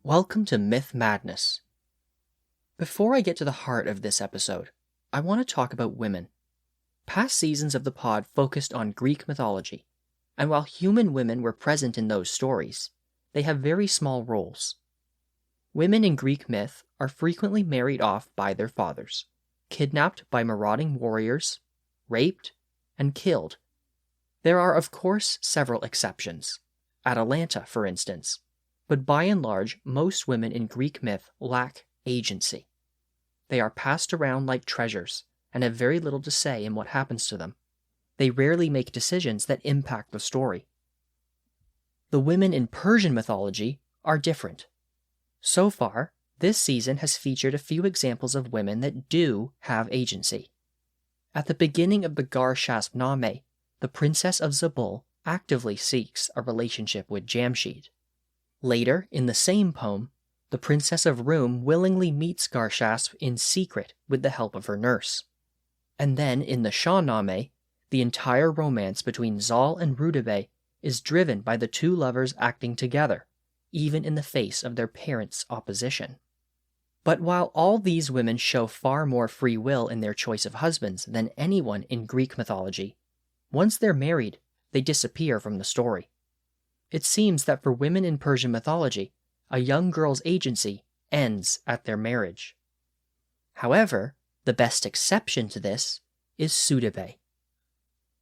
Welcome to Myth Madness. Before I get to the heart of this episode, I want to talk about women. Past seasons of the pod focused on Greek mythology, and while human women were present in those stories, they have very small roles. Women in Greek myth are frequently married off by their fathers, kidnapped by marauding warriors, raped, and killed. There are, of course, several exceptions. Atalanta, for instance. But by and large, most women in Greek myth lack agency. They are passed around like treasures and have very little to say in what happens to them. They rarely make decisions that impact the story. The women in Persian mythology are different. So far, this season has featured a few examples of women that do have agency. At the beginning of the Shahnameh, the princess of Zabul actively seeks a relationship with Jamshid. Later, in the same poem, the princess of Rum willingly meets Shahnameh in secret with the help of her nurse. And then, in the Shahnameh, the entire romance between Zal and Sudabeh is driven by the two lovers acting together, even in the face of their parents' opposition. But while all these women show far more free will in their choice of husbands than anyone in Greek mythology, once they're married, they disappear from the story. It seems that for women in Persian mythology, a young girl's agency ends at their marriage. However, the best exception to this is Sudabeh.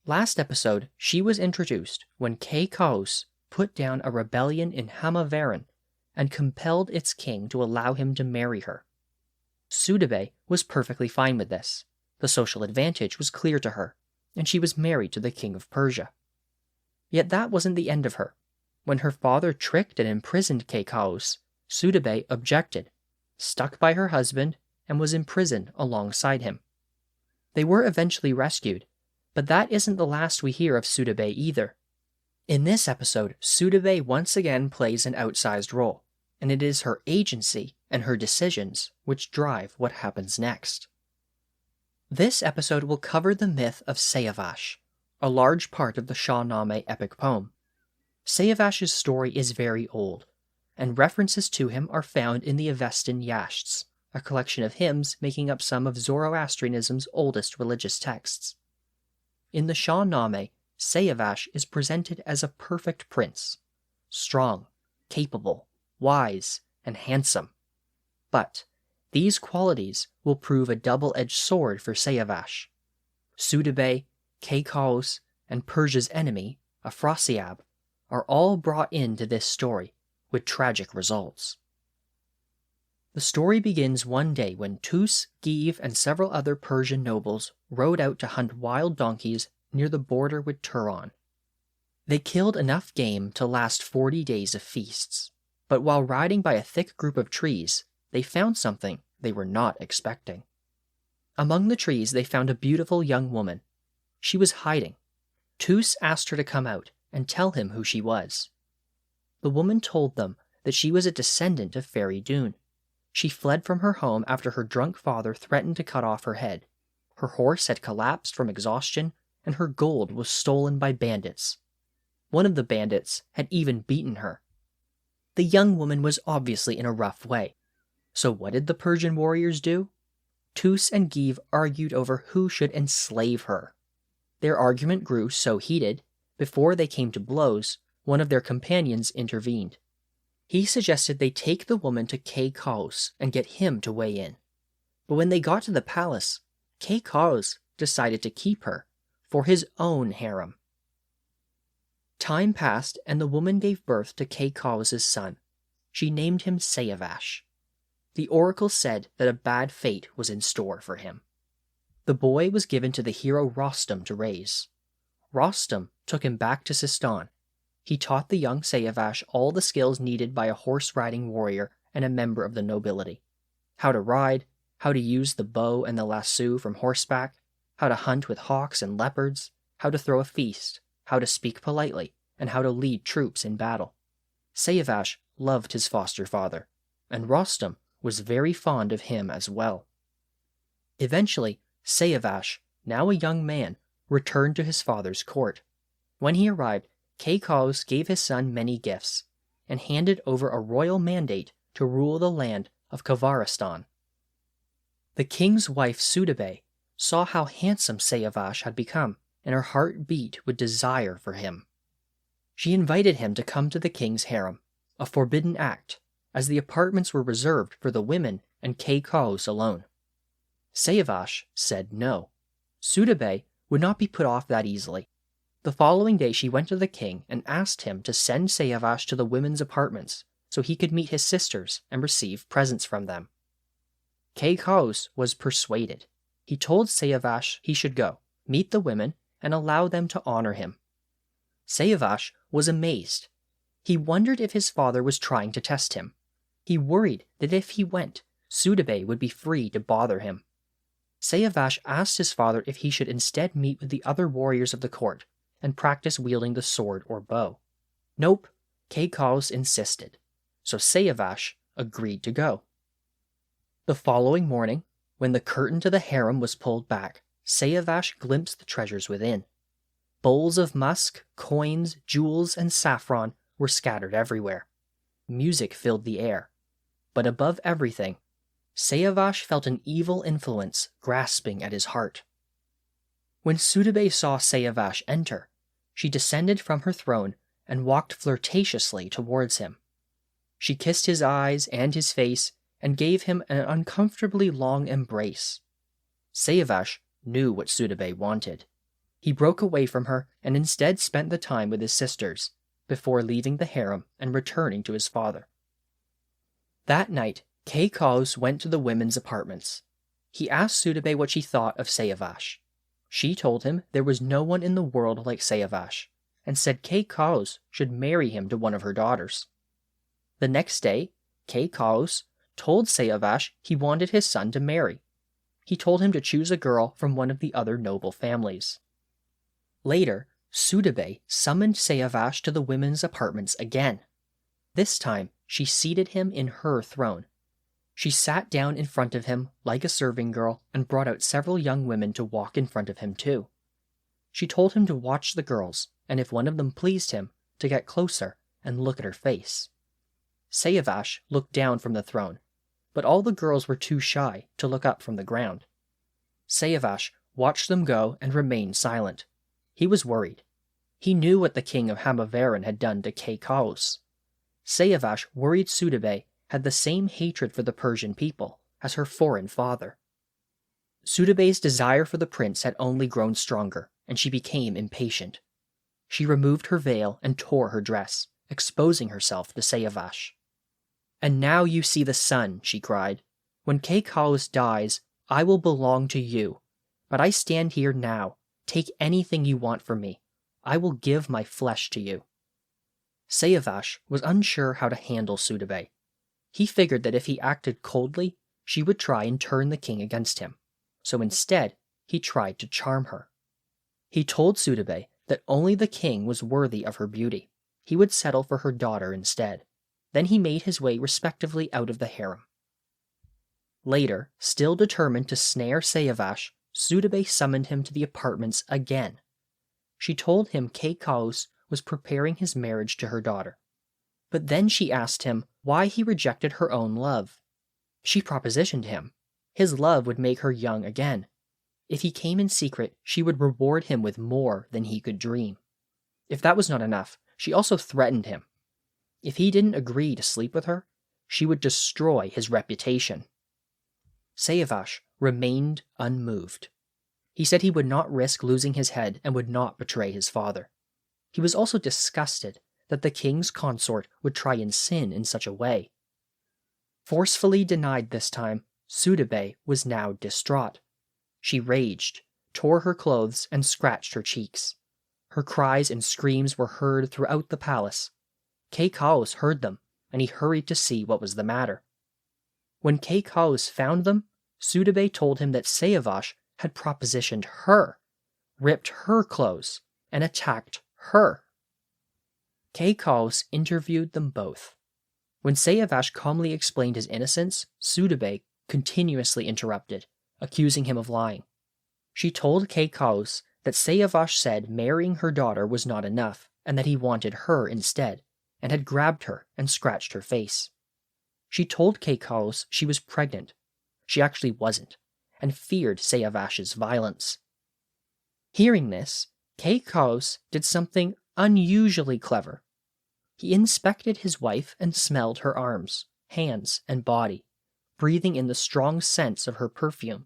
Last episode, she was introduced when Kavus put down a rebellion in Hamavaran and compelled its king to allow him to marry her. Sudabeh was perfectly fine with this. The social advantage was clear to her, and she was married to the king of Persia. Yet that wasn't the end of her. When her father tricked and imprisoned Kavus, Sudabeh objected, stuck by her husband, and was imprisoned alongside him. They were eventually rescued, but that isn't the last we hear of Sudabeh either. In this episode, Sudabeh once again plays an outsized role, and it is her agency and her decisions which drive what happens next. This episode will cover the myth of Seyavash, a large part of the Shahnameh epic poem. Seyavash's story is very old, and references to him are found in the Avestan Yashts, a collection of hymns making up some of Zoroastrianism's oldest religious texts. In the Shahnameh, Seyavash is presented as a perfect prince, strong, capable, wise, and handsome. But these qualities will prove a double-edged sword for Seyavash. Sudabeh, Kavus, and Persia's enemy, Afrasyab, are all brought into this story, with tragic results. The story begins one day when Tus, Give, and several other Persian nobles rode out to hunt wild donkeys near the border with Turan. They killed enough game to last 40 days of feasts, but while riding by a thick group of trees, they found something they were not expecting. Among the trees they found a beautiful young woman. She was hiding. Tus asked her to come out and tell him who she was. The woman told them that she was a descendant of Fairy Dune. She fled from her home after her drunk father threatened to cut off her head. Her horse had collapsed from exhaustion, and her gold was stolen by bandits. One of the bandits had even beaten her. The young woman was obviously in a rough way. So what did the Persian warriors do? Tus and Give argued over who should enslave her. Their argument grew so heated, before they came to blows, one of their companions intervened. He suggested they take the woman to Kavus and get him to weigh in. But when they got to the palace, Kavus decided to keep her for his own harem. Time passed and the woman gave birth to Kavus' son. She named him Seyavash. The oracle said that a bad fate was in store for him. The boy was given to the hero Rostam to raise. Rostam took him back to Sistan. He taught the young Seyavash all the skills needed by a horse-riding warrior and a member of the nobility. How to ride, how to use the bow and the lasso from horseback, how to hunt with hawks and leopards, how to throw a feast, how to speak politely, and how to lead troops in battle. Seyavash loved his foster father, and Rostam was very fond of him as well. Eventually, Seyavash, now a young man, returned to his father's court. When he arrived, Kavus gave his son many gifts, and handed over a royal mandate to rule the land of Kavaristan. The king's wife Sudabeh saw how handsome Seyavash had become, and her heart beat with desire for him. She invited him to come to the king's harem, a forbidden act, as the apartments were reserved for the women and Kavus alone. Seyavash said no. Sudabeh would not be put off that easily. The following day she went to the king and asked him to send Seyavash to the women's apartments so he could meet his sisters and receive presents from them. Kavus was persuaded. He told Seyavash he should go, meet the women, and allow them to honor him. Seyavash was amazed. He wondered if his father was trying to test him. He worried that if he went, Sudabeh would be free to bother him. Seyavash asked his father if he should instead meet with the other warriors of the court and practice wielding the sword or bow. Nope, Kavus insisted, so Seyavash agreed to go. The following morning, when the curtain to the harem was pulled back, Seyavash glimpsed the treasures within. Bowls of musk, coins, jewels, and saffron were scattered everywhere. Music filled the air. But above everything, Seyavash felt an evil influence grasping at his heart. When Sudabeh saw Seyavash enter, she descended from her throne and walked flirtatiously towards him. She kissed his eyes and his face and gave him an uncomfortably long embrace. Seyavash knew what Sudabeh wanted. He broke away from her and instead spent the time with his sisters, before leaving the harem and returning to his father. That night, Kavus went to the women's apartments. He asked Sudabeh what she thought of Seyavash. She told him there was no one in the world like Seyavash, and said Kavus should marry him to one of her daughters. The next day, Kavus told Seyavash he wanted his son to marry. He told him to choose a girl from one of the other noble families. Later, Sudabeh summoned Seyavash to the women's apartments again. This time, she seated him in her throne. She sat down in front of him like a serving girl and brought out several young women to walk in front of him too. She told him to watch the girls, and if one of them pleased him, to get closer and look at her face. Seyavash looked down from the throne, but all the girls were too shy to look up from the ground. Seyavash watched them go and remained silent. He was worried. He knew what the king of Hamaveran had done to Kavus. Seyavash worried Sudabeh had the same hatred for the Persian people as her foreign father. Sudabeh's desire for the prince had only grown stronger, and she became impatient. She removed her veil and tore her dress, exposing herself to Seyavash. "And now you see the sun," she cried. "When Kavus dies, I will belong to you. But I stand here now. Take anything you want from me. I will give my flesh to you." Seyavash was unsure how to handle Sudabeh. He figured that if he acted coldly, she would try and turn the king against him. So instead, he tried to charm her. He told Sudabeh that only the king was worthy of her beauty. He would settle for her daughter instead. Then he made his way respectively out of the harem. Later, still determined to snare Seyavash, Sudabeh summoned him to the apartments again. She told him Kavus was preparing his marriage to her daughter. But then she asked him why he rejected her own love. She propositioned him. His love would make her young again. If he came in secret, she would reward him with more than he could dream. If that was not enough, she also threatened him. If he didn't agree to sleep with her, she would destroy his reputation. Seyavash remained unmoved. He said he would not risk losing his head and would not betray his father. He was also disgusted that the king's consort would try and sin in such a way. Forcefully denied this time, Sudabeh was now distraught. She raged, tore her clothes, and scratched her cheeks. Her cries and screams were heard throughout the palace. Kavus heard them, and he hurried to see what was the matter. When Kavus found them, Sudabeh told him that Seyavash had propositioned her, ripped her clothes, and attacked her. Kavus interviewed them both. When Seyavash calmly explained his innocence, Sudabeh continuously interrupted, accusing him of lying. She told Kavus that Seyavash said marrying her daughter was not enough, and that he wanted her instead, and had grabbed her and scratched her face. She told Kavus she was pregnant. She actually wasn't, and feared Seyavash's violence. Hearing this, Kavus did something unusually clever. He inspected his wife and smelled her arms, hands, and body, breathing in the strong scents of her perfume.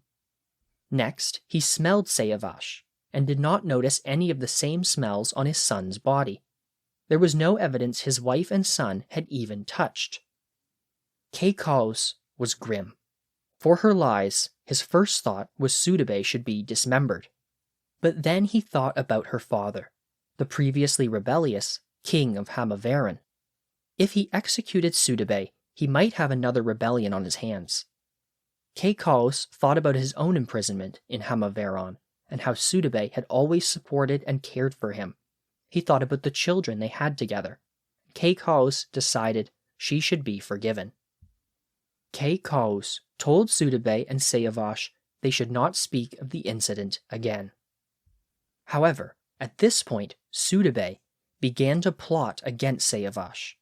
Next, he smelled Seyavash and did not notice any of the same smells on his son's body. There was no evidence his wife and son had even touched. Kavus was grim. For her lies, his first thought was Sudabeh should be dismembered. But then he thought about her father, the previously rebellious king of Hammavaran. If he executed Sudabeh, he might have another rebellion on his hands. Kavus thought about his own imprisonment in Hammavaran and how Sudabeh had always supported and cared for him. He thought about the children they had together. Kavus decided she should be forgiven. Kavus told Sudabeh and Seyavash they should not speak of the incident again. However, at this point, Sudabeh began to plot against Seyavash.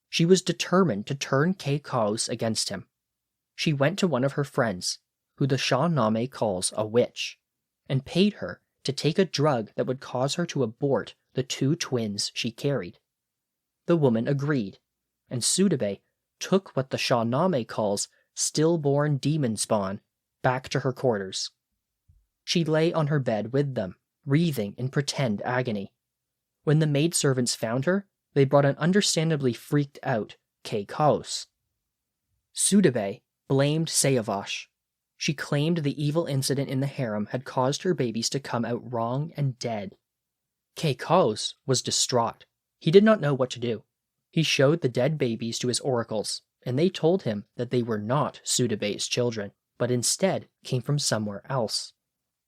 She was determined to turn Kavus against him. She went to one of her friends, who the Shahnameh calls a witch, and paid her to take a drug that would cause her to abort the 2 twins she carried. The woman agreed, and Sudabeh took what the Shahnameh calls stillborn demon spawn back to her quarters. She lay on her bed with them, wreathing in pretend agony. When the maidservants found her, they brought an understandably freaked out Kavus. Sudabeh blamed Seyavash. She claimed the evil incident in the harem had caused her babies to come out wrong and dead. Kavus was distraught. He did not know what to do. He showed the dead babies to his oracles, and they told him that they were not Sudabeh's children, but instead came from somewhere else.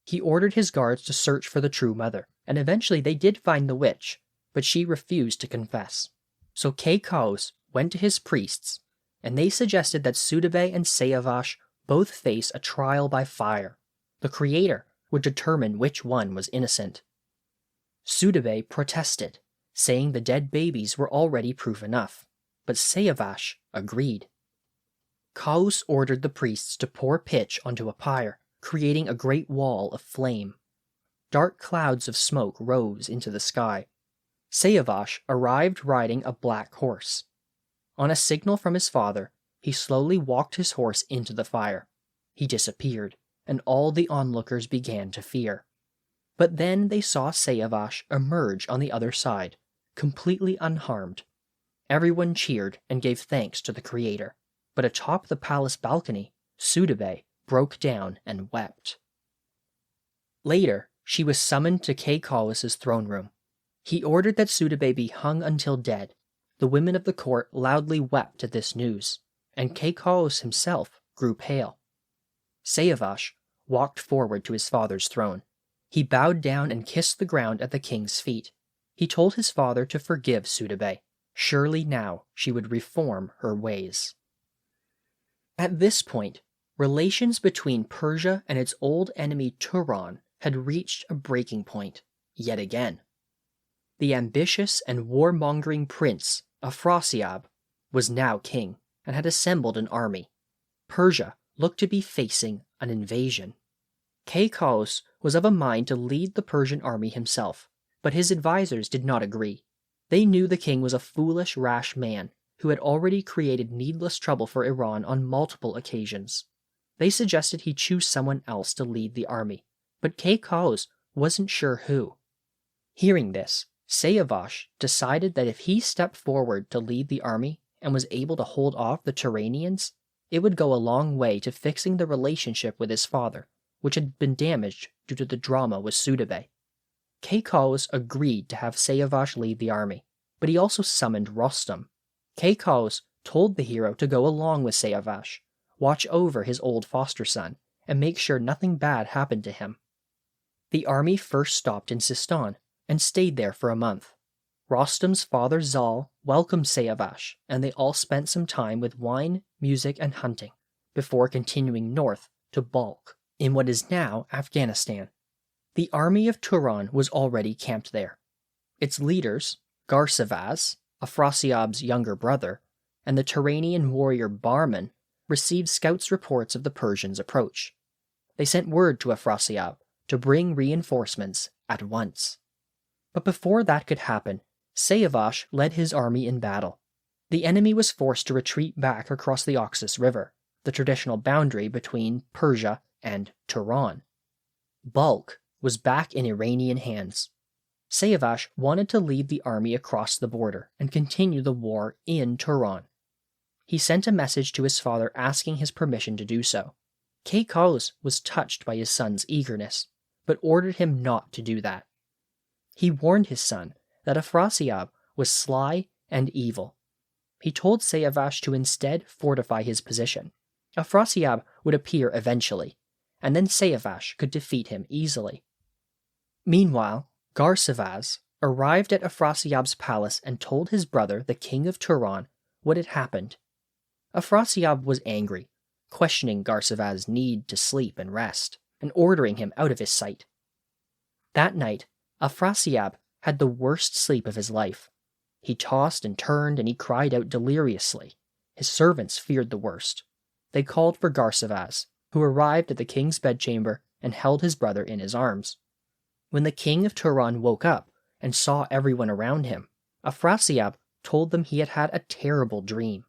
He ordered his guards to search for the true mother, and eventually they did find the witch, but she refused to confess. So Kavus went to his priests, and they suggested that Sudabeh and Seyavash both face a trial by fire. The Creator would determine which one was innocent. Sudabeh protested, saying the dead babies were already proof enough, but Seyavash agreed. Kavus ordered the priests to pour pitch onto a pyre, creating a great wall of flame. Dark clouds of smoke rose into the sky. Seyavash arrived riding a black horse. On a signal from his father, he slowly walked his horse into the fire. He disappeared, and all the onlookers began to fear. But then they saw Seyavash emerge on the other side, completely unharmed. Everyone cheered and gave thanks to the Creator, but atop the palace balcony, Sudabeh broke down and wept. Later, she was summoned to Kavus's throne room. He ordered that Sudabeh be hung until dead. The women of the court loudly wept at this news, and Kavus himself grew pale. Seyavash walked forward to his father's throne. He bowed down and kissed the ground at the king's feet. He told his father to forgive Sudabeh. Surely now she would reform her ways. At this point, relations between Persia and its old enemy Turan had reached a breaking point, yet again. The ambitious and warmongering prince, Afrasyab, was now king and had assembled an army. Persia looked to be facing an invasion. Kavus was of a mind to lead the Persian army himself, but his advisors did not agree. They knew the king was a foolish, rash man who had already created needless trouble for Iran on multiple occasions. They suggested he choose someone else to lead the army, but Kavus wasn't sure who. Hearing this, Seyavash decided that if he stepped forward to lead the army and was able to hold off the Turanians, it would go a long way to fixing the relationship with his father, which had been damaged due to the drama with Sudabeh. Kavus agreed to have Seyavash lead the army, but he also summoned Rostam. Kavus told the hero to go along with Seyavash, watch over his old foster son, and make sure nothing bad happened to him. The army first stopped in Sistan and stayed there for a month. Rostam's father Zal welcomed Seyavash, and they all spent some time with wine, music, and hunting, before continuing north to Balkh, in what is now Afghanistan. The army of Turan was already camped there. Its leaders, Garsavaz, Afrasyab's younger brother, and the Turanian warrior Barman received scouts' reports of the Persians' approach. They sent word to Afrasyab to bring reinforcements at once. But before that could happen, Seyavash led his army in battle. The enemy was forced to retreat back across the Oxus River, the traditional boundary between Persia and Turan. Balkh was back in Iranian hands. Seyavash wanted to lead the army across the border and continue the war in Turan. He sent a message to his father asking his permission to do so. Kavus was touched by his son's eagerness, but ordered him not to do that. He warned his son that Afrasyab was sly and evil. He told Seyavash to instead fortify his position. Afrasyab would appear eventually, and then Seyavash could defeat him easily. Meanwhile, Garsevaz arrived at Afrasyab's palace and told his brother, the king of Turan, what had happened. Afrasyab was angry, questioning Garsevaz's need to sleep and rest, and ordering him out of his sight. That night, Afrasyab had the worst sleep of his life. He tossed and turned, and he cried out deliriously. His servants feared the worst. They called for Garsevaz, who arrived at the king's bedchamber and held his brother in his arms. When the king of Turan woke up and saw everyone around him, Afrasyab told them he had had a terrible dream.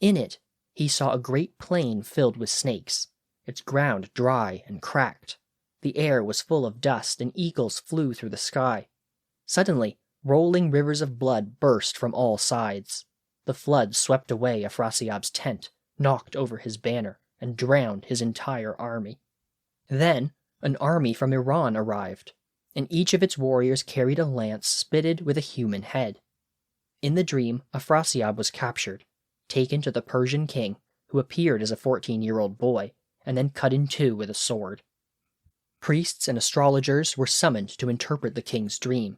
In it, he saw a great plain filled with snakes, its ground dry and cracked. The air was full of dust, and eagles flew through the sky. Suddenly, rolling rivers of blood burst from all sides. The flood swept away Afrasyab's tent, knocked over his banner, and drowned his entire army. Then, an army from Iran arrived, and each of its warriors carried a lance spitted with a human head. In the dream, Afrasyab was captured, taken to the Persian king, who appeared as a 14-year-old boy, and then cut in two with a sword. Priests and astrologers were summoned to interpret the king's dream.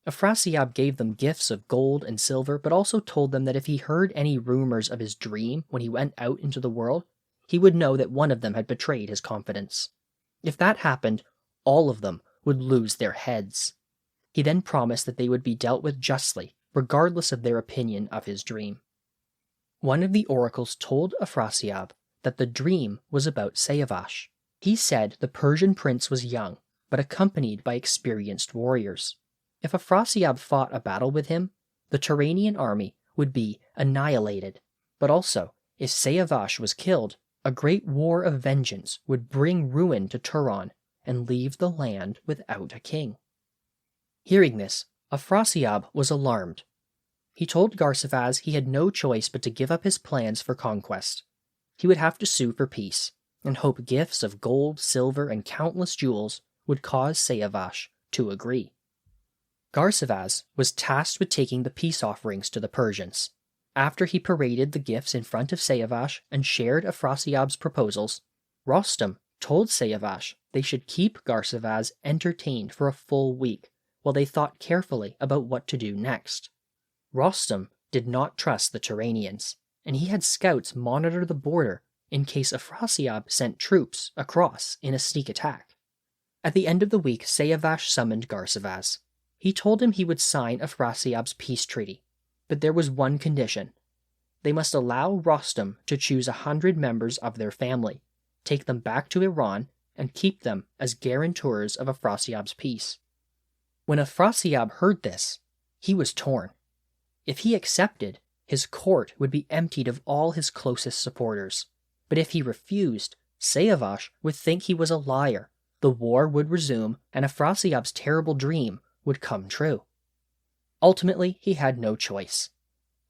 Afrasyab gave them gifts of gold and silver, but also told them that if he heard any rumors of his dream when he went out into the world, he would know that one of them had betrayed his confidence. If that happened, all of them would lose their heads. He then promised that they would be dealt with justly, regardless of their opinion of his dream. One of the oracles told Afrasyab that the dream was about Seyavash. He said the Persian prince was young, but accompanied by experienced warriors. If Afrasyab fought a battle with him, the Turanian army would be annihilated. But also, if Seyavash was killed, a great war of vengeance would bring ruin to Turan and leave the land without a king. Hearing this, Afrasyab was alarmed. He told Garsevaz he had no choice but to give up his plans for conquest. He would have to sue for peace, and hope gifts of gold, silver, and countless jewels would cause Seyavash to agree. Garsevaz was tasked with taking the peace offerings to the Persians. After he paraded the gifts in front of Seyavash and shared Afrasyab's proposals, Rostam told Seyavash they should keep Garsevaz entertained for a full week while they thought carefully about what to do next. Rostam did not trust the Turanians, and he had scouts monitor the border in case Afrasyab sent troops across in a sneak attack. At the end of the week, Seyavash summoned Garsevaz. He told him he would sign Afrasyab's peace treaty, but there was one condition. They must allow Rostam to choose 100 members of their family, take them back to Iran, and keep them as guarantors of Afrasyab's peace. When Afrasyab heard this, he was torn. If he accepted, his court would be emptied of all his closest supporters. But if he refused, Seyavash would think he was a liar, the war would resume, and Afrasyab's terrible dream would come true. Ultimately, he had no choice.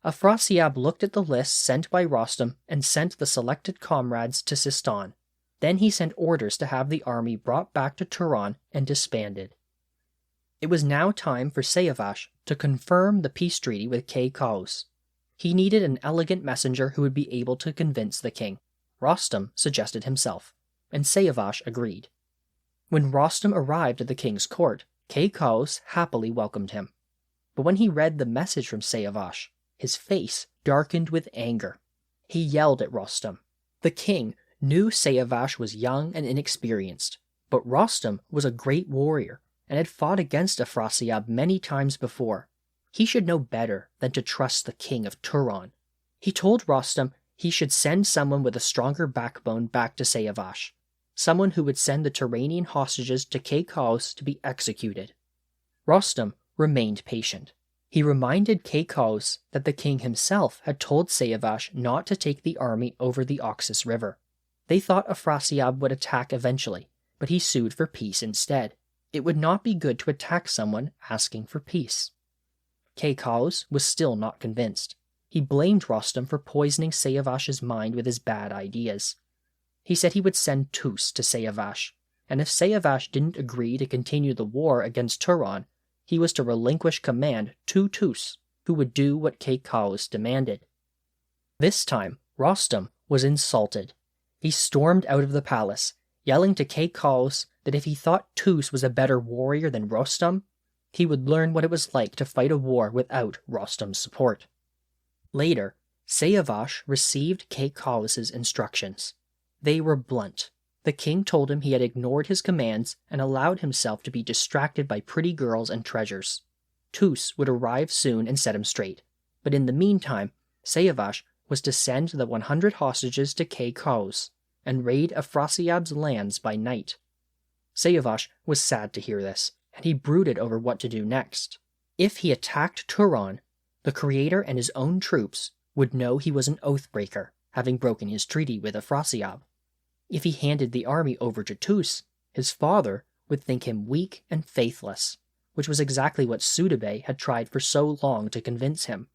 Afrasyab looked at the list sent by Rostam and sent the selected comrades to Sistan. Then he sent orders to have the army brought back to Turan and disbanded. It was now time for Seyavash to confirm the peace treaty with Kavus. He needed an elegant messenger who would be able to convince the king. Rostam suggested himself, and Seyavash agreed. When Rostam arrived at the king's court, Kavus happily welcomed him. But when he read the message from Seyavash, his face darkened with anger. He yelled at Rostam. The king knew Seyavash was young and inexperienced, but Rostam was a great warrior and had fought against Afrasyab many times before. He should know better than to trust the king of Turan. He told Rostam he should send someone with a stronger backbone back to Seyavash, someone who would send the Turanian hostages to Kavus to be executed. Rostam remained patient. He reminded Kavus that the king himself had told Seyavash not to take the army over the Oxus River. They thought Afrasyab would attack eventually, but he sued for peace instead. It would not be good to attack someone asking for peace. Kavus was still not convinced. He blamed Rostam for poisoning Seyavash's mind with his bad ideas. He said he would send Tus to Seyavash, and if Seyavash didn't agree to continue the war against Turan, he was to relinquish command to Tus, who would do what Kavus demanded. This time, Rostam was insulted. He stormed out of the palace, yelling to Kavus that if he thought Tus was a better warrior than Rostam, he would learn what it was like to fight a war without Rostam's support. Later, Seyavash received Kavus's instructions. They were blunt. The king told him he had ignored his commands and allowed himself to be distracted by pretty girls and treasures. Tus would arrive soon and set him straight, but in the meantime, Seyavash was to send the 100 hostages to Kavus and raid Afrasyab's lands by night. Seyavash was sad to hear this, and he brooded over what to do next. If he attacked Turan, the creator and his own troops would know he was an oathbreaker, having broken his treaty with Afrasyab. If he handed the army over to Tus, his father would think him weak and faithless, which was exactly what Sudabeh had tried for so long to convince him.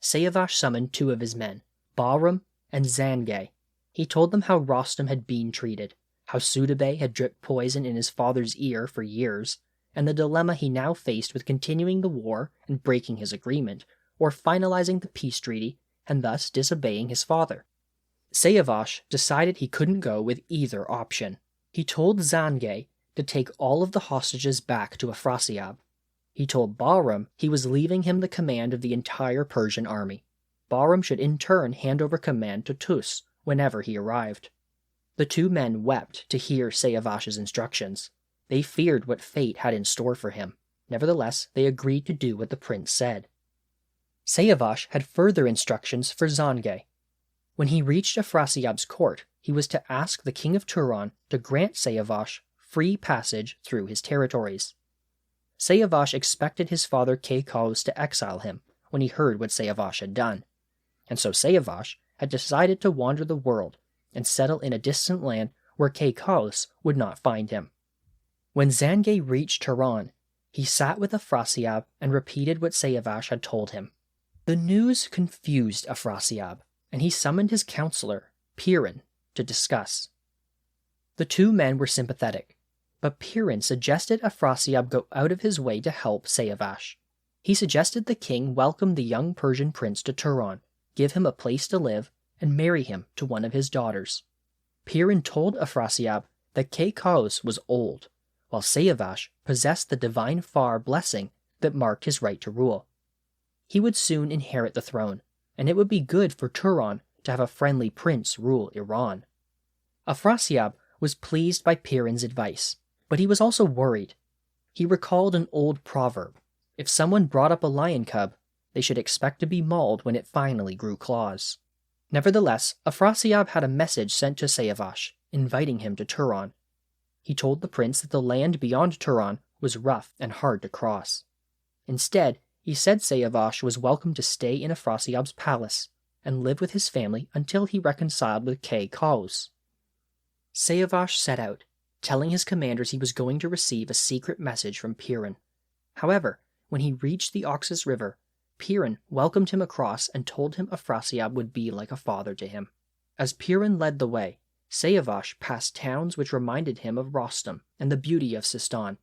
Seyavash summoned 2 of his men, Bahram and Zangay. He told them how Rostam had been treated, how Sudabeh had dripped poison in his father's ear for years, and the dilemma he now faced with continuing the war and breaking his agreement, or finalizing the peace treaty and thus disobeying his father. Seyavash decided he couldn't go with either option. He told Zangay to take all of the hostages back to Afrasyab. He told Bahram he was leaving him the command of the entire Persian army. Bahram should in turn hand over command to Tus whenever he arrived. The 2 men wept to hear Seyavash's instructions. They feared what fate had in store for him. Nevertheless, they agreed to do what the prince said. Seyavash had further instructions for Zangay. When he reached Afrasyab's court, he was to ask the king of Turan to grant Seyavash free passage through his territories. Seyavash expected his father Kavus to exile him when he heard what Seyavash had done, and so Seyavash had decided to wander the world and settle in a distant land where Kavus would not find him. When Zangay reached Turan, he sat with Afrasyab and repeated what Seyavash had told him. The news confused Afrasyab, and he summoned his counselor, Piran, to discuss. The 2 men were sympathetic, but Piran suggested Afrasyab go out of his way to help Seyavash. He suggested the king welcome the young Persian prince to Turan, give him a place to live, and marry him to one of his daughters. Piran told Afrasyab that Kavus was old, while Seyavash possessed the divine Far blessing that marked his right to rule. He would soon inherit the throne, and it would be good for Turan to have a friendly prince rule Iran. Afrasyab was pleased by Piran's advice, but he was also worried. He recalled an old proverb: if someone brought up a lion cub, they should expect to be mauled when it finally grew claws. Nevertheless, Afrasyab had a message sent to Seyavash, inviting him to Turan. He told the prince that the land beyond Turan was rough and hard to cross. Instead, he said Seyavash was welcome to stay in Afrasyab's palace and live with his family until he reconciled with Kavus. Seyavash set out, telling his commanders he was going to receive a secret message from Piran. However, when he reached the Oxus River, Piran welcomed him across and told him Afrasyab would be like a father to him. As Piran led the way, Seyavash passed towns which reminded him of Rostam and the beauty of Sistan.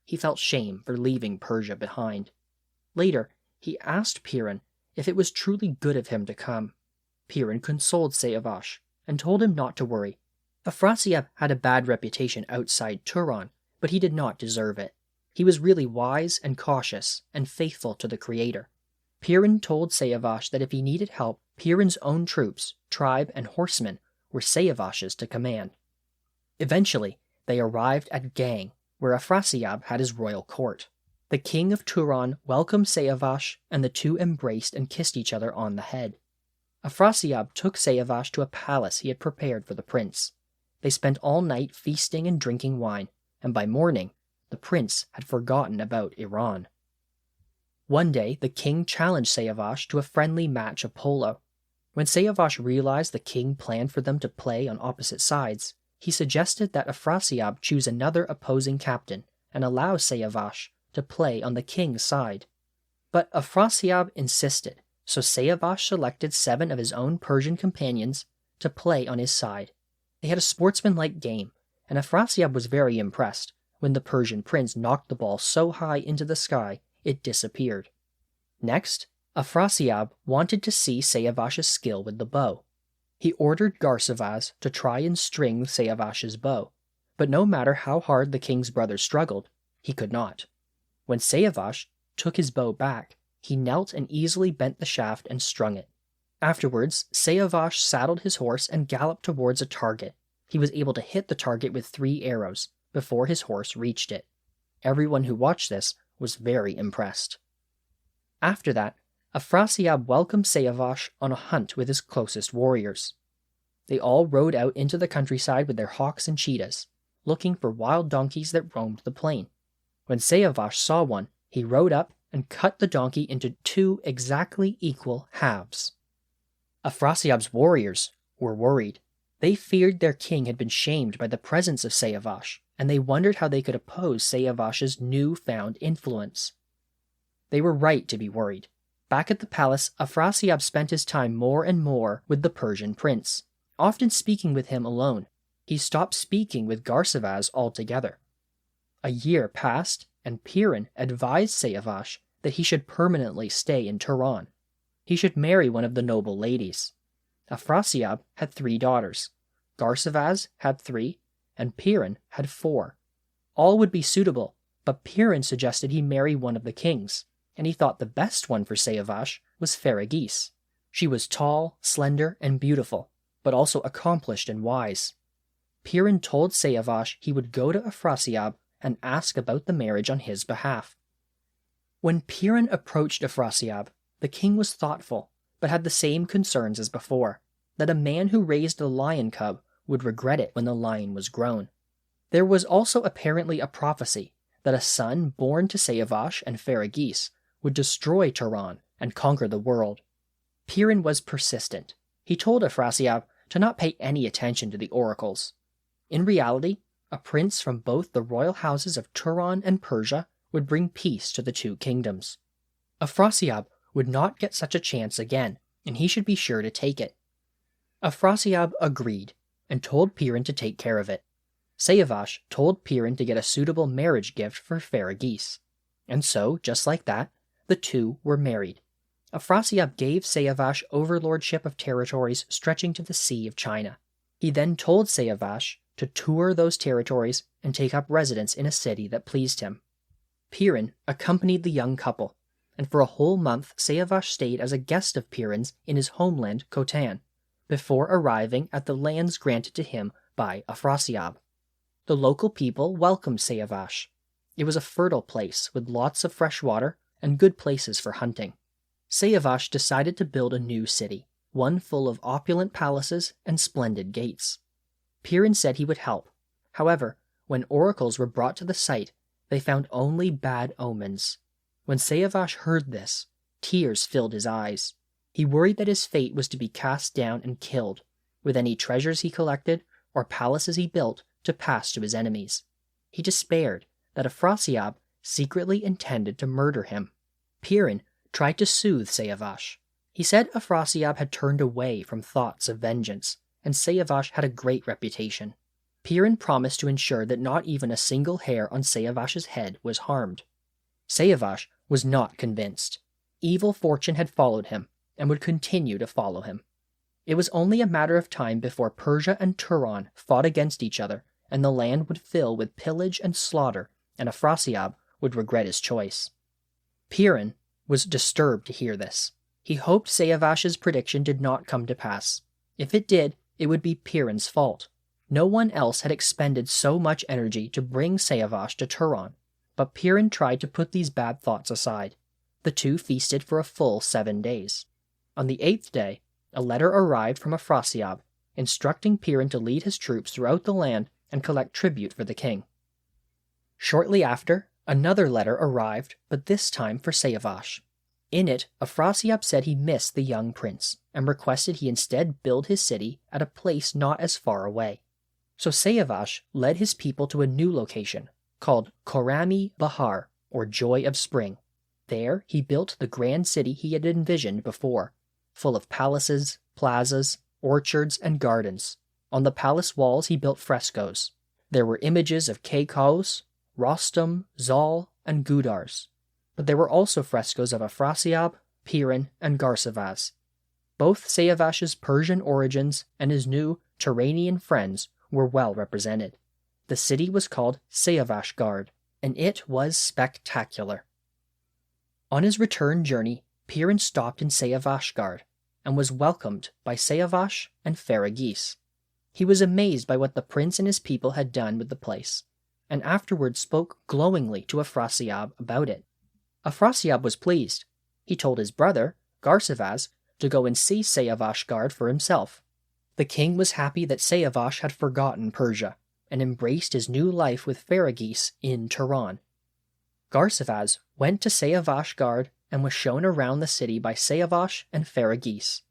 He felt shame for leaving Persia behind. Later, he asked Piran if it was truly good of him to come. Piran consoled Seyavash and told him not to worry. Afrasyab had a bad reputation outside Turan, but he did not deserve it. He was really wise and cautious and faithful to the Creator. Piran told Seyavash that if he needed help, Piran's own troops, tribe, and horsemen were Seyavash's to command. Eventually, they arrived at Gang, where Afrasyab had his royal court. The king of Turan welcomed Seyavash, and the 2 embraced and kissed each other on the head. Afrasyab took Seyavash to a palace he had prepared for the prince. They spent all night feasting and drinking wine, and by morning, the prince had forgotten about Iran. One day, the king challenged Seyavash to a friendly match of polo. When Seyavash realized the king planned for them to play on opposite sides, he suggested that Afrasyab choose another opposing captain and allow Seyavash to play on the king's side. But Afrasyab insisted, so Seyavash selected 7 of his own Persian companions to play on his side. They had a sportsmanlike game, and Afrasyab was very impressed when the Persian prince knocked the ball so high into the sky it disappeared. Next, Afrasyab wanted to see Seyavash's skill with the bow. He ordered Garsavaz to try and string Seyavash's bow, but no matter how hard the king's brother struggled, he could not. When Seyavash took his bow back, he knelt and easily bent the shaft and strung it. Afterwards, Seyavash saddled his horse and galloped towards a target. He was able to hit the target with 3 arrows before his horse reached it. Everyone who watched this was very impressed. After that, Afrasyab welcomed Seyavash on a hunt with his closest warriors. They all rode out into the countryside with their hawks and cheetahs, looking for wild donkeys that roamed the plain. When Seyavash saw one, he rode up and cut the donkey into 2 exactly equal halves. Afrasyab's warriors were worried. They feared their king had been shamed by the presence of Seyavash, and they wondered how they could oppose Seyavash's newfound influence. They were right to be worried. Back at the palace, Afrasyab spent his time more and more with the Persian prince, often speaking with him alone. He stopped speaking with Garsavaz altogether. A year passed, and Piran advised Seyavash that he should permanently stay in Turan. He should marry one of the noble ladies. Afrasyab had 3 daughters. Garsavaz had 3, and Piran had 4. All would be suitable, but Piran suggested he marry one of the kings, and he thought the best one for Seyavash was Feragis. She was tall, slender, and beautiful, but also accomplished and wise. Piran told Seyavash he would go to Afrasyab and ask about the marriage on his behalf. When Piran approached Afrasyab, the king was thoughtful, but had the same concerns as before, that a man who raised a lion cub would regret it when the lion was grown. There was also apparently a prophecy that a son born to Seyavash and Feragis would destroy Turan and conquer the world. Piran was persistent. He told Afrasyab to not pay any attention to the oracles. In reality, a prince from both the royal houses of Turan and Persia would bring peace to the 2 kingdoms. Afrasyab would not get such a chance again, and he should be sure to take it. Afrasyab agreed, and told Piran to take care of it. Seyavash told Piran to get a suitable marriage gift for Feragis. And so, just like that, the 2 were married. Afrasyab gave Seyavash overlordship of territories stretching to the Sea of China. He then told Seyavash to tour those territories and take up residence in a city that pleased him. Piran accompanied the young couple, and for a whole month Seyavash stayed as a guest of Piran's in his homeland Khotan, before arriving at the lands granted to him by Afrasyab. The local people welcomed Seyavash. It was a fertile place with lots of fresh water and good places for hunting. Seyavash decided to build a new city, one full of opulent palaces and splendid gates. Piran said he would help. However, when oracles were brought to the site, they found only bad omens. When Seyavash heard this, tears filled his eyes. He worried that his fate was to be cast down and killed, with any treasures he collected or palaces he built to pass to his enemies. He despaired that Afrasyab secretly intended to murder him. Piran tried to soothe Seyavash. He said Afrasyab had turned away from thoughts of vengeance, and Seyavash had a great reputation. Piran promised to ensure that not even a single hair on Seyavash's head was harmed. Seyavash was not convinced. Evil fortune had followed him, and would continue to follow him. It was only a matter of time before Persia and Turan fought against each other, and the land would fill with pillage and slaughter, and Afrasyab would regret his choice. Piran was disturbed to hear this. He hoped Seyavash's prediction did not come to pass. If it did, it would be Piran's fault. No one else had expended so much energy to bring Seyavash to Turan, but Piran tried to put these bad thoughts aside. The 2 feasted for a full 7 days. On the 8th day, a letter arrived from Afrasyab, instructing Piran to lead his troops throughout the land and collect tribute for the king. Shortly after, another letter arrived, but this time for Seyavash. In it, Afrasyab said he missed the young prince and requested he instead build his city at a place not as far away. So Seyavash led his people to a new location called Korami Bahar, or Joy of Spring. There, he built the grand city he had envisioned before, full of palaces, plazas, orchards, and gardens. On the palace walls, he built frescoes. There were images of Kavus, Rostam, Zal, and Gudars. But there were also frescoes of Afrasyab, Piran, and Garsavaz. Both Seyavash's Persian origins and his new Turanian friends were well represented. The city was called Seyavash Gard, and it was spectacular. On his return journey, Piran stopped in Seyavash Gard and was welcomed by Seyavash and Ferraghis. He was amazed by what the prince and his people had done with the place, and afterwards spoke glowingly to Afrasyab about it. Afrasyab was pleased. He told his brother, Garsavaz, to go and see Seyavash Gard for himself. The king was happy that Seyavash had forgotten Persia and embraced his new life with Ferraghis in Turan. Garsavaz went to Seyavash Gard and was shown around the city by Seyavash and Ferraghis.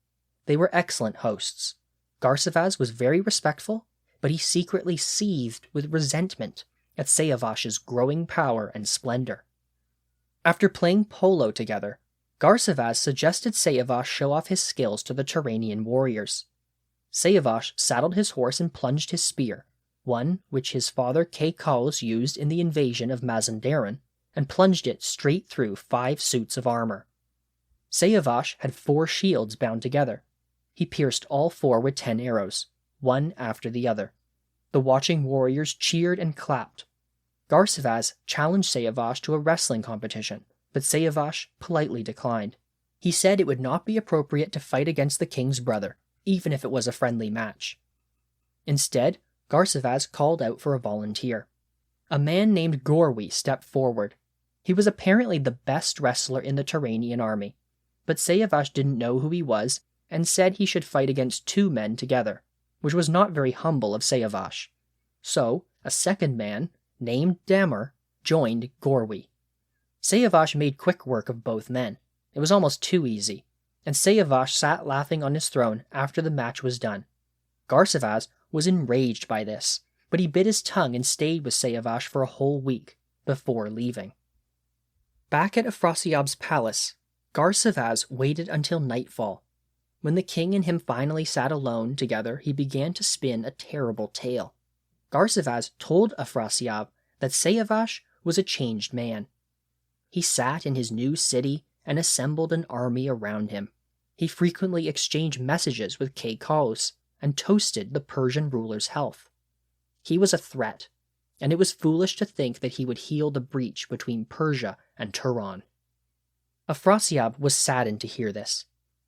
They were excellent hosts. Garsavaz was very respectful, but he secretly seethed with resentment at Seyavash's growing power and splendor. After playing polo together, Garsavaz suggested Seyavash show off his skills to the Turanian warriors. Seyavash saddled his horse and plunged his spear, one which his father Kavus used in the invasion of Mazandaran, and plunged it straight through 5 suits of armor. Seyavash had 4 shields bound together. He pierced all 4 with 10 arrows, one after the other. The watching warriors cheered and clapped. Garsavaz challenged Seyavash to a wrestling competition, but Seyavash politely declined. He said it would not be appropriate to fight against the king's brother, even if it was a friendly match. Instead, Garsavaz called out for a volunteer. A man named Gorwi stepped forward. He was apparently the best wrestler in the Turanian army, but Seyavash didn't know who he was and said he should fight against 2 men together, which was not very humble of Seyavash. So, a second man, named Damar, joined Gorwi. Seyavash made quick work of both men. It was almost too easy, and Seyavash sat laughing on his throne after the match was done. Garsavaz was enraged by this, but he bit his tongue and stayed with Seyavash for a whole week before leaving. Back at Afrasyab's palace, Garsavaz waited until nightfall. When the king and him finally sat alone together, he began to spin a terrible tale. Garsavaz told Afrasyab that Seyavash was a changed man. He sat in his new city and assembled an army around him. He frequently exchanged messages with Kavus and toasted the Persian ruler's health. He was a threat, and it was foolish to think that he would heal the breach between Persia and Turan. Afrasyab was saddened to hear this.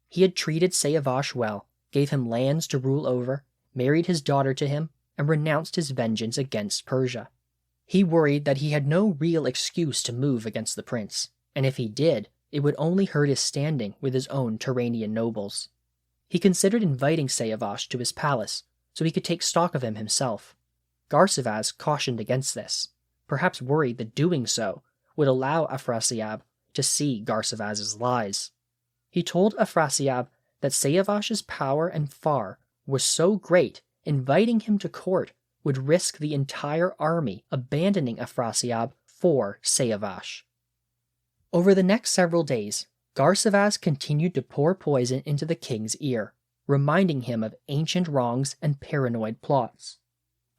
He had treated Seyavash well, gave him lands to rule over, married his daughter to him, and renounced his vengeance against Persia. He worried that he had no real excuse to move against the prince, and if he did, it would only hurt his standing with his own Turanian nobles. He considered inviting Seyavash to his palace so he could take stock of him himself. Garsavaz cautioned against this, perhaps worried that doing so would allow Afrasyab to see Garsavaz's lies. He told Afrasyab that Seyavash's power and far were so great, inviting him to court would risk the entire army abandoning Afrasyab for Seyavash. Over the next several days, Garsavaz continued to pour poison into the king's ear, reminding him of ancient wrongs and paranoid plots.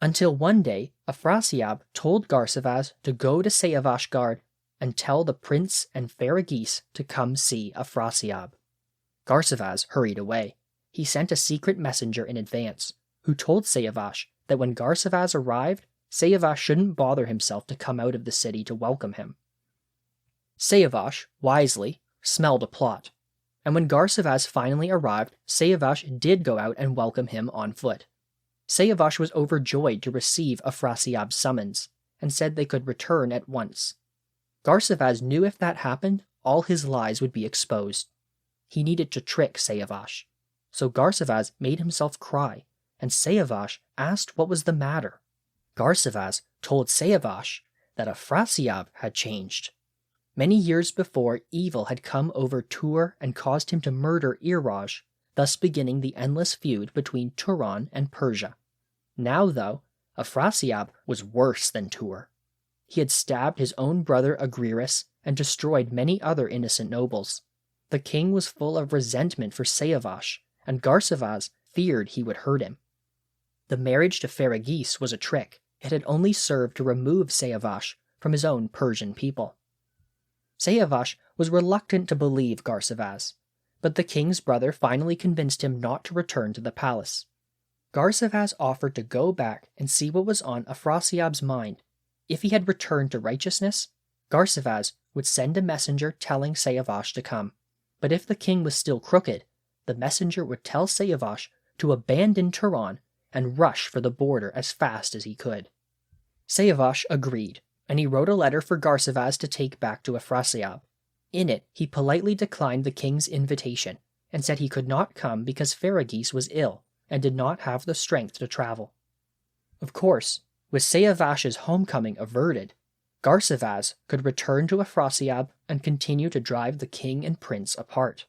Until one day, Afrasyab told Garsavaz to go to Seyavash Gard and tell the prince and Ferraghis to come see Afrasyab. Garsavaz hurried away. He sent a secret messenger in advance, who told Seyavash that when Garsavaz arrived, Seyavash shouldn't bother himself to come out of the city to welcome him. Seyavash, wisely, smelled a plot, and when Garsavaz finally arrived, Seyavash did go out and welcome him on foot. Seyavash was overjoyed to receive Afrasyab's summons, and said they could return at once. Garsavaz knew if that happened, all his lies would be exposed. He needed to trick Seyavash. so Garsevaz made himself cry, and Seyavash asked what was the matter. Garsevaz told Seyavash that Afrasyab had changed. Many years before, evil had come over Tur and caused him to murder Iraj, thus beginning the endless feud between Turan and Persia. Now, though, Afrasyab was worse than Tur. He had stabbed his own brother Agriras and destroyed many other innocent nobles. The king was full of resentment for Seyavash, and Garsevaz feared he would hurt him. The marriage to Feragis was a trick. It had only served to remove Seyavash from his own Persian people. Seyavash was reluctant to believe Garsevaz, but the king's brother finally convinced him not to return to the palace. Garsevaz offered to go back and see what was on Afrasyab's mind. If he had returned to righteousness, Garsevaz would send a messenger telling Seyavash to come. But if the king was still crooked, the messenger would tell Seyavash to abandon Turan and rush for the border as fast as he could. Seyavash agreed, and he wrote a letter for Garsevaz to take back to Afrasyab. In it, he politely declined the king's invitation and said he could not come because Feragis was ill and did not have the strength to travel. Of course, with Seyavash's homecoming averted, Garsevaz could return to Afrasyab and continue to drive the king and prince apart.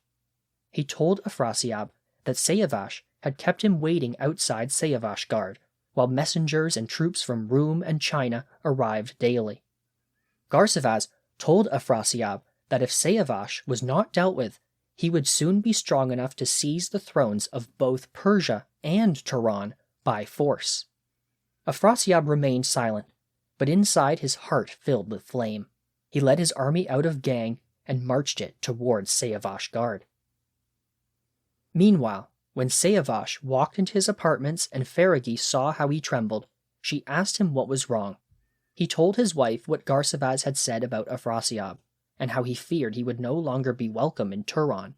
He told Afrasyab that Seyavash had kept him waiting outside Seyavash Guard, while messengers and troops from Rum and China arrived daily. Garsevaz told Afrasyab that if Seyavash was not dealt with, he would soon be strong enough to seize the thrones of both Persia and Turan by force. Afrasyab remained silent, but inside his heart filled with flame. He led his army out of Gang and marched it towards Seyavash Guard. Meanwhile, when Seyavash walked into his apartments and Feragis saw how he trembled, she asked him what was wrong. He told his wife what Garsevaz had said about Afrasyab, and how he feared he would no longer be welcome in Turan.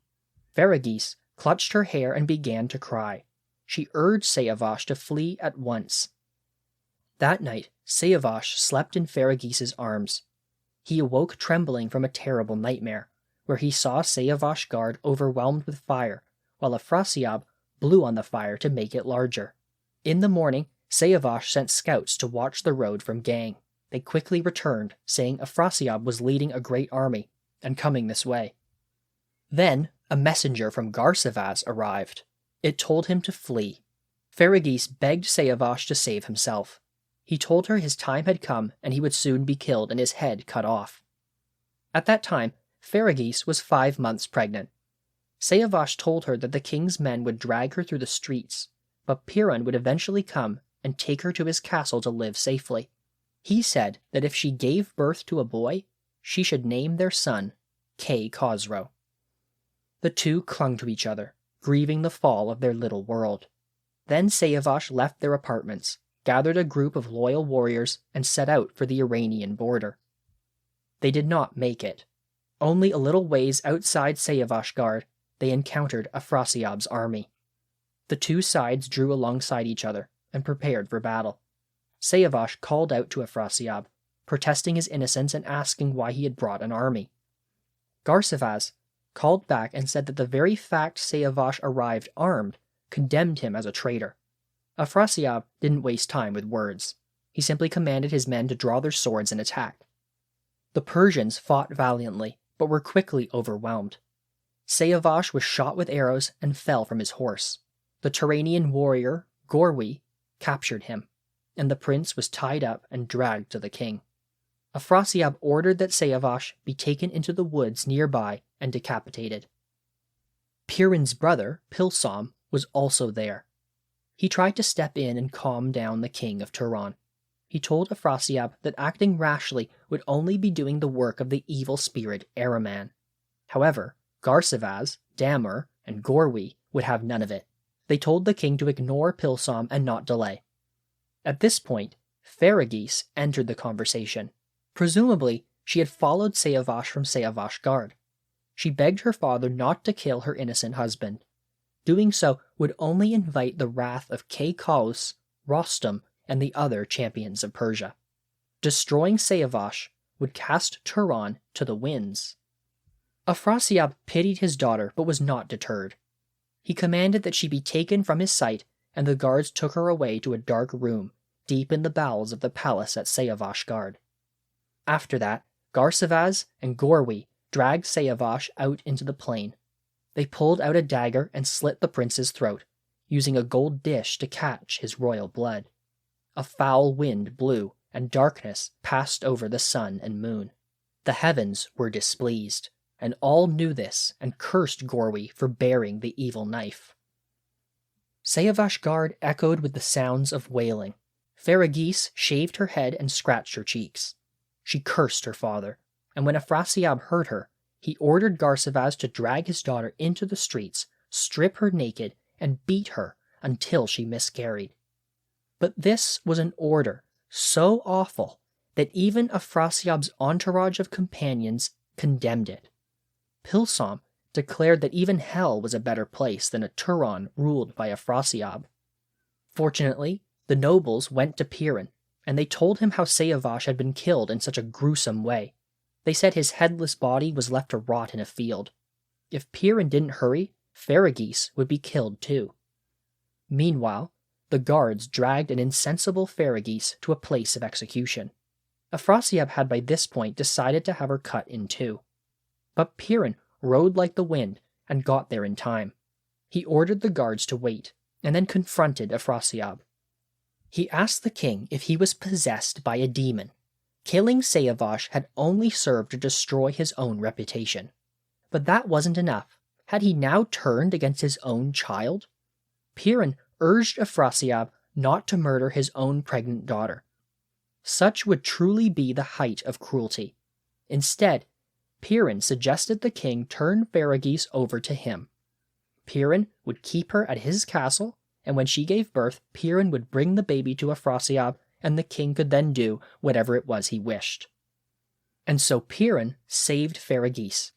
Feragis clutched her hair and began to cry. She urged Seyavash to flee at once. That night, Seyavash slept in Feragis's arms. He awoke trembling from a terrible nightmare, where he saw Seyavash Guard overwhelmed with fire, while Afrasyab blew on the fire to make it larger. In the morning, Seyavash sent scouts to watch the road from Gang. They quickly returned, saying Afrasyab was leading a great army and coming this way. Then, a messenger from Garsevaz arrived. It told him to flee. Feragis begged Seyavash to save himself. He told her his time had come and he would soon be killed and his head cut off. At that time, Feragis was 5 months pregnant. Seyavash told her that the king's men would drag her through the streets, but Piran would eventually come and take her to his castle to live safely. He said that if she gave birth to a boy, she should name their son Kay Khosrow. The two clung to each other, grieving the fall of their little world. Then Seyavash left their apartments, gathered a group of loyal warriors, and set out for the Iranian border. They did not make it. Only a little ways outside Seyavash Guard, they encountered Afrasyab's army. The two sides drew alongside each other and prepared for battle. Seyavash called out to Afrasyab, protesting his innocence and asking why he had brought an army. Garsevaz called back and said that the very fact Seyavash arrived armed condemned him as a traitor. Afrasyab didn't waste time with words. He simply commanded his men to draw their swords and attack. The Persians fought valiantly, but were quickly overwhelmed. Seyavash was shot with arrows and fell from his horse. The Turanian warrior, Gorwi, captured him, and the prince was tied up and dragged to the king. Afrasyab ordered that Seyavash be taken into the woods nearby and decapitated. Piran's brother, Pilsam, was also there. He tried to step in and calm down the king of Turan. He told Afrasyab that acting rashly would only be doing the work of the evil spirit Ahriman. However, Garsevaz, Damur, and Gorwi would have none of it. They told the king to ignore Pilsam and not delay. At this point, Feragis entered the conversation. Presumably, she had followed Seyavash from Seyavash Guard. She begged her father not to kill her innocent husband. Doing so would only invite the wrath of Kavus, Rostam, and the other champions of Persia. Destroying Seyavash would cast Turan to the winds. Afrasyab pitied his daughter but was not deterred. he commanded that she be taken from his sight, and the guards took her away to a dark room, deep in the bowels of the palace at Seyavash guard. After that, Garsavaz and Gorwi dragged Seyavash out into the plain. They pulled out a dagger and slit the prince's throat, using a gold dish to catch his royal blood. A foul wind blew, and darkness passed over the sun and moon. The heavens were displeased, and all knew this and cursed Gorwi for bearing the evil knife. Seyavash guard echoed with the sounds of wailing. Feragis shaved her head and scratched her cheeks. She cursed her father, and when Afrasyab heard her, he ordered Garsavaz to drag his daughter into the streets, strip her naked, and beat her until she miscarried. But this was an order so awful that even Afrasyab's entourage of companions condemned it. Pilsam declared that even hell was a better place than a Turan ruled by Afrasyab. Fortunately, the nobles went to Piran, and they told him how Seyavash had been killed in such a gruesome way. They said his headless body was left to rot in a field. If Piran didn't hurry, Feragis would be killed too. Meanwhile, the guards dragged an insensible Feragis to a place of execution. Afrasyab had by this point decided to have her cut in two. But Piran rode like the wind and got there in time. He ordered the guards to wait, and then confronted Afrasyab. He asked the king if he was possessed by a demon. Killing Seyavash had only served to destroy his own reputation. But that wasn't enough. Had he now turned against his own child? Piran urged Afrasyab not to murder his own pregnant daughter. Such would truly be the height of cruelty. Instead, Piran suggested the king turn Feragis over to him. Piran would keep her at his castle, and when she gave birth, Piran would bring the baby to Afrasyab, and the king could then do whatever it was he wished. And so Piran saved Feragis,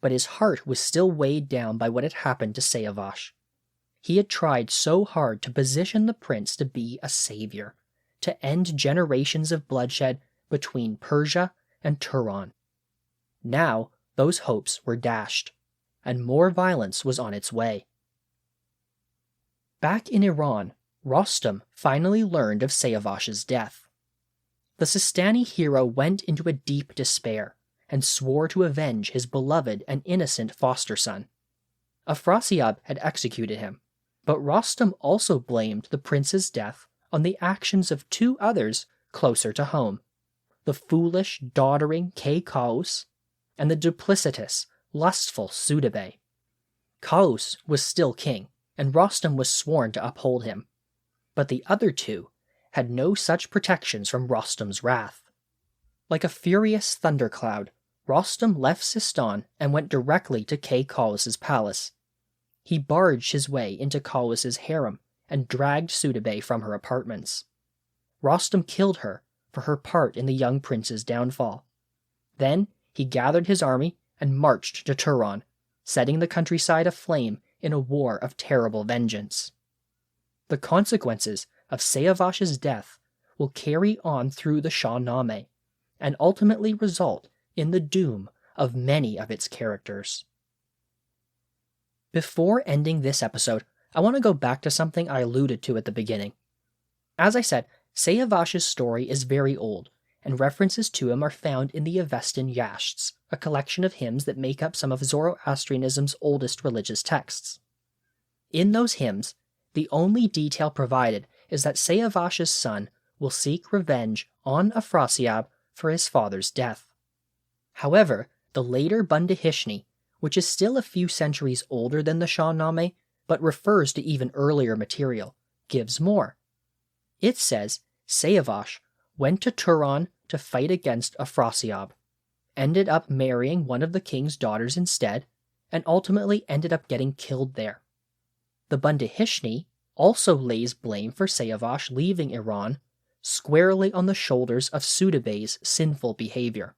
but his heart was still weighed down by what had happened to Seyavash. He had tried so hard to position the prince to be a savior, to end generations of bloodshed between Persia and Turan. Now those hopes were dashed, and more violence was on its way. Back in Iran, Rostam finally learned of Seyavash's death. The Sistani hero went into a deep despair and swore to avenge his beloved and innocent foster son. Afrasyab had executed him, but Rostam also blamed the prince's death on the actions of two others closer to home, the foolish, doddering Kavus and the duplicitous, lustful Sudabeh. Kavus was still king, and Rostam was sworn to uphold him. But the other two had no such protections from Rostam's wrath. Like a furious thundercloud, Rostam left Sistan and went directly to Kavus's palace. He barged his way into Kavus's harem and dragged Sudabeh from her apartments. Rostam killed her for her part in the young prince's downfall. Then he gathered his army and marched to Turan, setting the countryside aflame in a war of terrible vengeance. The consequences of Seyavash's death will carry on through the Shahnameh and ultimately result in the doom of many of its characters. Before ending this episode, I want to go back to something I alluded to at the beginning. As I said, Seyavash's story is very old, and references to him are found in the Avestan Yashts, a collection of hymns that make up some of Zoroastrianism's oldest religious texts. In those hymns, the only detail provided is that Seyavash's son will seek revenge on Afrasyab for his father's death. However, the later Bundahishni, which is still a few centuries older than the Shahnameh, but refers to even earlier material, gives more. It says Seyavash went to Turan to fight against Afrasyab, ended up marrying one of the king's daughters instead, and ultimately ended up getting killed there. The Bundahishni also lays blame for Seyavash leaving Iran squarely on the shoulders of Sudabeh's sinful behavior.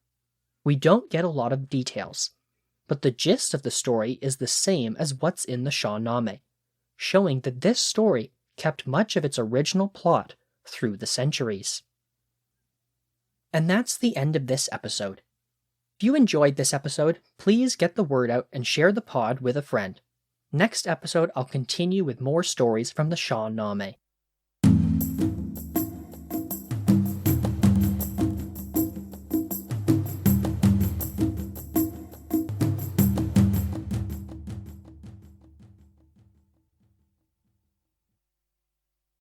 We don't get a lot of details, but the gist of the story is the same as what's in the Shahnameh, showing that this story kept much of its original plot through the centuries. And that's the end of this episode. If you enjoyed this episode, please get the word out and share the pod with a friend. Next episode, I'll continue with more stories from the Shahnameh.